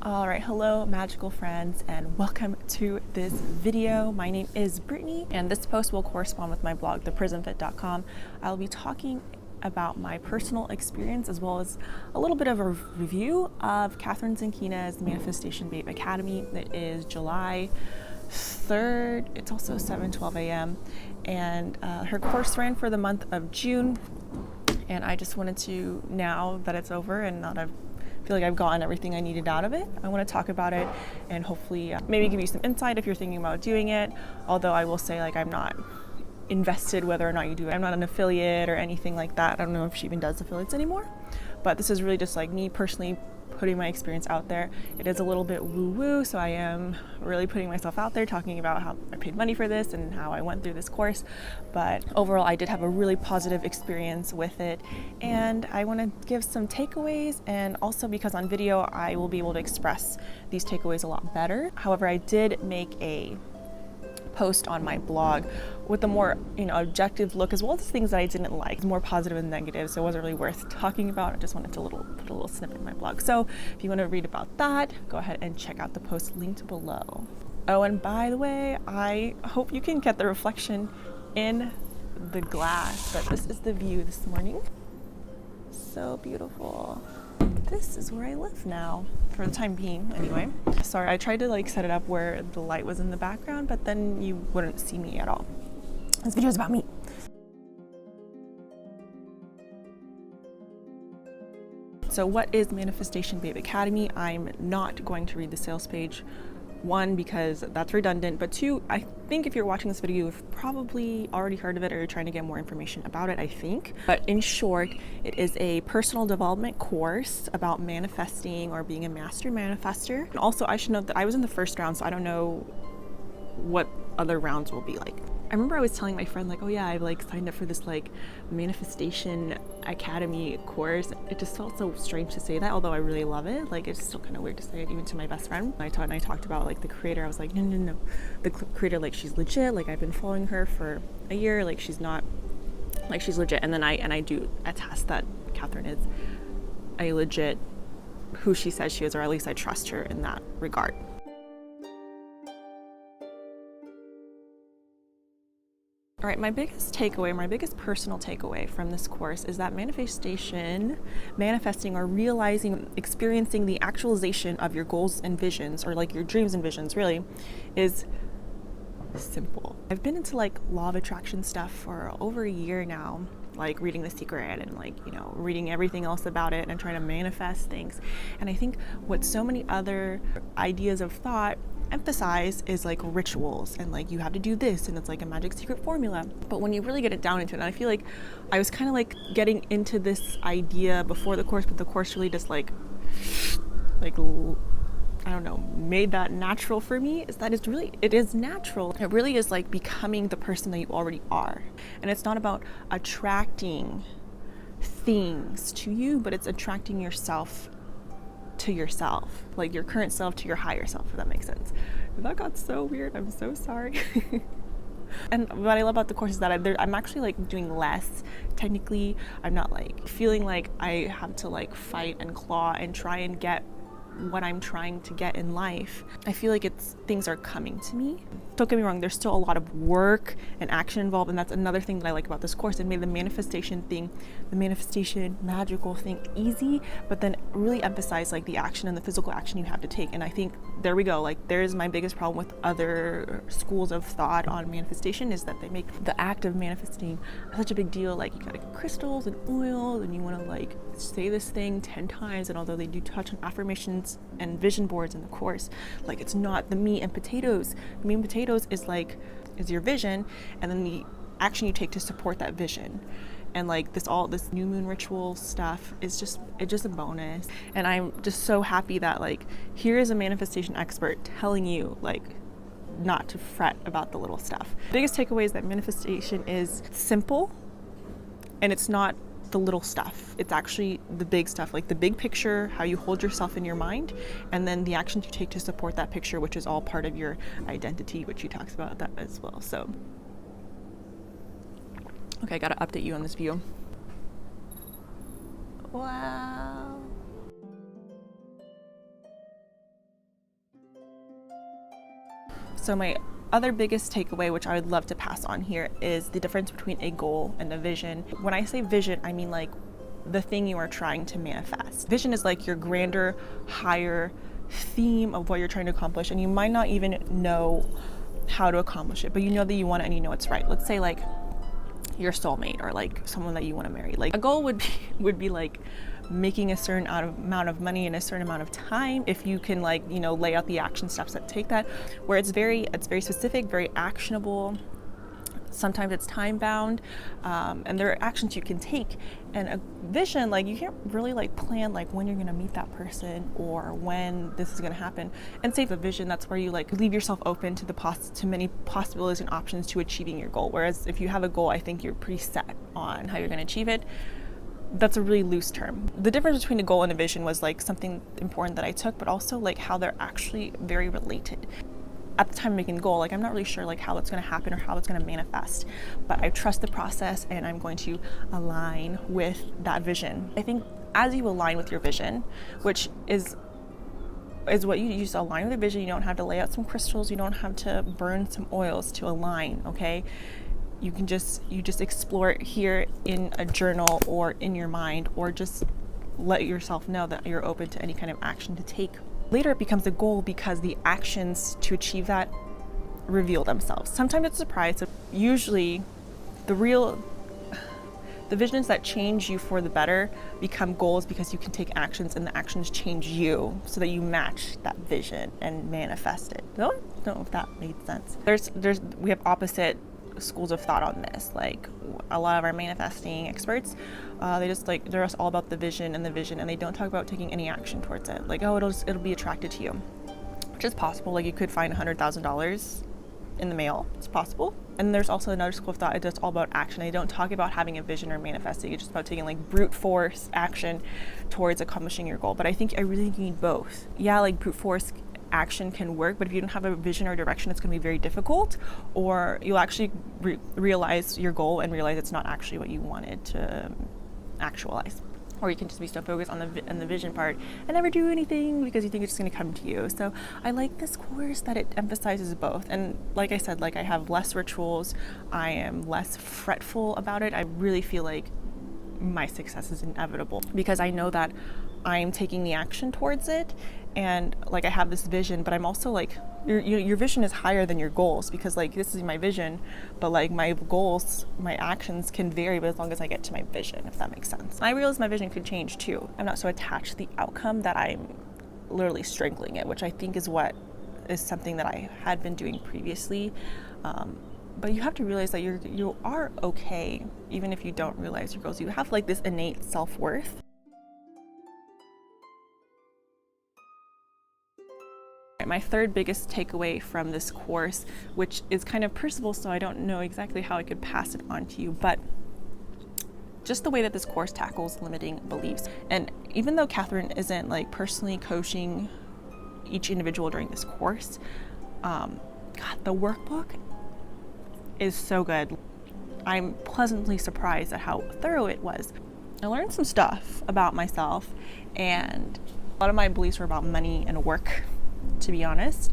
All right, hello magical friends and welcome to this video. My name is Brittany and this post will correspond with my blog, theprismfit.com. I'll be talking about my personal experience as well as a little bit of a review of Kathrin Zenkina's Manifestation Babe Academy. It is July 3rd. It's also 7:12 a.m. and her course ran for the month of June. And I just wanted to, now that it's over and that I feel like I've gotten everything I needed out of it, I want to talk about it and hopefully maybe give you some insight if you're thinking about doing it. Although I will say, like, I'm not invested whether or not you do it. I'm not an affiliate or anything like that. I don't know if she even does affiliates anymore. But this is really just like me personally putting my experience out there. It is a little bit woo-woo, so I am really putting myself out there, talking about how I paid money for this and how I went through this course. But overall, I did have a really positive experience with it, and I want to give some takeaways, and also because on video I will be able to express these takeaways a lot better. However, I did make a post on my blog with a more objective look, as well as things that I didn't like, more positive and negative, so it wasn't really worth talking about. I just wanted to put a little snippet in my blog. So if you want to read about that, go ahead and check out the post linked below. Oh, and by the way, I hope you can get the reflection in the glass, but this is the view this morning. So beautiful. This is where I live now, for the time being anyway. Sorry, I tried to set it up where the light was in the background, but then you wouldn't see me at all. This video is about me. So what is Manifestation Babe Academy? I'm not going to read the sales page. One, because that's redundant, but two, I think if you're watching this video, you've probably already heard of it or you're trying to get more information about it, I think. But in short, it is a personal development course about manifesting or being a master manifester. And also, I should note that I was in the first round, so I don't know what other rounds will be like. I remember I was telling my friend, oh yeah, I've signed up for this Manifestation Academy course. It just felt so strange to say that, although I really love it. It's still kind of weird to say it even to my best friend. I talked about the creator. I was like, no. The creator, she's legit. I've been following her for a year. She's not, she's legit. And then I do attest that Kathrin is a legit who she says she is, or at least I trust her in that regard. All right, my biggest personal takeaway from this course is that manifesting or realizing, experiencing the actualization of your goals and visions, or your dreams and visions really, is simple. I've been into law of attraction stuff for over a year now, reading The Secret and reading everything else about it and trying to manifest things. And I think what so many other ideas of thought emphasize is rituals and you have to do this and it's a magic secret formula. But when you really get it down into it, and I feel like I was kind of getting into this idea before the course, but the course really just I don't know, made that natural for me, is that it is natural. It really is becoming the person that you already are. And it's not about attracting things to you, but it's attracting yourself to yourself, your current self to your higher self, if that makes sense. That got so weird, I'm so sorry. And what I love about the course is that I'm actually doing less. Technically, I'm not feeling I have to fight and claw and try and get what I'm trying to get in life. I feel things are coming to me. Don't get me wrong, there's still a lot of work and action involved, and that's another thing that I like about this course. It made the manifestation magical thing easy, but then really emphasize the action and the physical action you have to take. And I think there we go, there's my biggest problem with other schools of thought on manifestation, is that they make the act of manifesting such a big deal. You gotta get crystals and oils, and you want to say this thing 10 times. And although they do touch on affirmations and vision boards in the course, it's not the meat and potatoes. The meat and potatoes is your vision, and then the action you take to support that vision. And this new moon ritual stuff is just a bonus. And I'm just so happy that here is a manifestation expert telling you not to fret about the little stuff. The biggest takeaway is that manifestation is simple, and it's not the little stuff. It's actually the big stuff, the big picture, how you hold yourself in your mind, and then the actions you take to support that picture, which is all part of your identity, which he talks about that as well. So, okay, I gotta update you on this view. Wow. So my other biggest takeaway, which I would love to pass on here, is the difference between a goal and a vision. When I say vision, I mean like the thing you are trying to manifest. Vision is like your grander, higher theme of what you're trying to accomplish, and you might not even know how to accomplish it, but you know that you want it and you know it's right. Let's say like your soulmate or like someone that you want to marry. Like a goal would be like making a certain amount of money in a certain amount of time, if you can like, you know, lay out the action steps that take that, where it's very specific, very actionable. Sometimes it's time bound, and there are actions you can take. And a vision, like you can't really like plan like when you're gonna meet that person or when this is gonna happen. And say the vision, that's where you like leave yourself open to many possibilities and options to achieving your goal. Whereas if you have a goal, I think you're pretty set on how you're gonna achieve it. That's a really loose term. The difference between a goal and a vision was like something important that I took, but also like how they're actually very related. At the time of making the goal, like I'm not really sure like how it's going to happen or how it's going to manifest, but I trust the process and I'm going to align with that vision. I think as you align with your vision, which is what you use to align with the vision, you don't have to lay out some crystals, you don't have to burn some oils to align, okay? You just explore it here in a journal or in your mind, or just let yourself know that you're open to any kind of action to take. Later it becomes a goal because the actions to achieve that reveal themselves. Sometimes it's a surprise. So usually the visions that change you for the better become goals because you can take actions and the actions change you so that you match that vision and manifest it. I don't know if that made sense. We have opposite schools of thought on this. Like a lot of our manifesting experts, they're just all about the vision, and they don't talk about taking any action towards it. Like, oh, it'll be attracted to you, which is possible. Like you could find $100,000 in the mail. It's possible. And there's also another school of thought that's all about action. They don't talk about having a vision or manifesting. It's just about taking like brute force action towards accomplishing your goal. But I really think you need both. Yeah, like brute force action can work, but if you don't have a vision or direction, it's going to be very difficult, or you'll actually realize your goal and realize it's not actually what you wanted to actualize. Or you can just be so focused on the vision part and never do anything because you think it's just going to come to you. So I like this course that it emphasizes both. And like I said, like I have less rituals, I am less fretful about it. I really feel like my success is inevitable because I know that I'm taking the action towards it, and like I have this vision, but I'm also like your vision is higher than your goals, because like this is my vision, but like my goals, my actions can vary, but as long as I get to my vision, if that makes sense. I realize my vision could change too. I'm not so attached to the outcome that I'm literally strangling it, which I think is something that I had been doing previously. But you have to realize that you are okay even if you don't realize your goals. You have like this innate self-worth. My third biggest takeaway from this course, which is kind of personal, so I don't know exactly how I could pass it on to you, but just the way that this course tackles limiting beliefs. And even though Kathrin isn't like personally coaching each individual during this course, God, the workbook is so good. I'm pleasantly surprised at how thorough it was. I learned some stuff about myself, and a lot of my beliefs were about money and work, to be honest.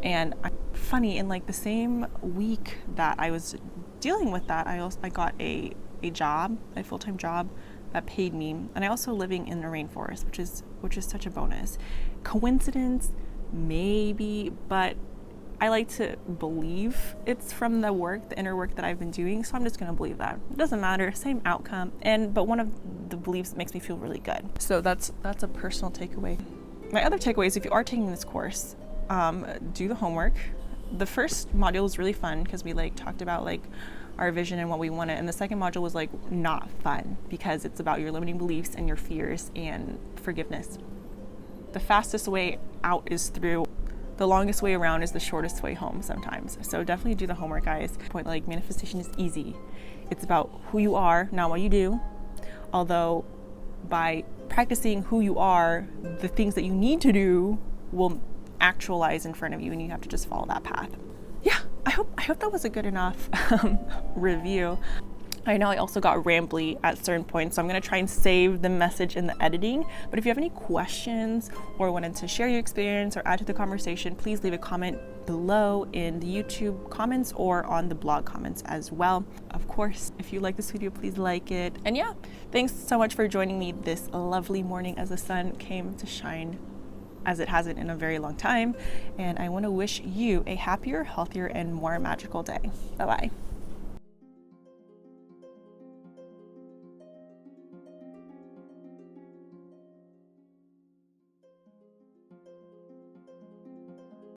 And funny, in like the same week that I was dealing with that, I got a full-time job that paid me, and I also living in the rainforest, which is such a bonus. Coincidence? Maybe, but I like to believe it's from the inner work that I've been doing, so I'm just gonna believe that. It doesn't matter, same outcome, but one of the beliefs makes me feel really good. So that's a personal takeaway. My other takeaway is if you are taking this course, do the homework. The first module was really fun because we like talked about like our vision and what we wanted, and the second module was like not fun because it's about your limiting beliefs and your fears and forgiveness. The fastest way out is through. The longest way around is the shortest way home sometimes. So definitely do the homework, guys. Point, like, manifestation is easy. It's about who you are, not what you do. Although by practicing who you are, the things that you need to do will actualize in front of you, and you have to just follow that path. Yeah, I hope that was a good enough review. I know I also got rambly at certain points, so I'm going to try and save the message in the editing. But if you have any questions or wanted to share your experience or add to the conversation, please leave a comment below in the YouTube comments or on the blog comments as well. Of course, if you like this video, please like it. And yeah, thanks so much for joining me this lovely morning as the sun came to shine as it hasn't in a very long time. And I want to wish you a happier, healthier, and more magical day. Bye-bye.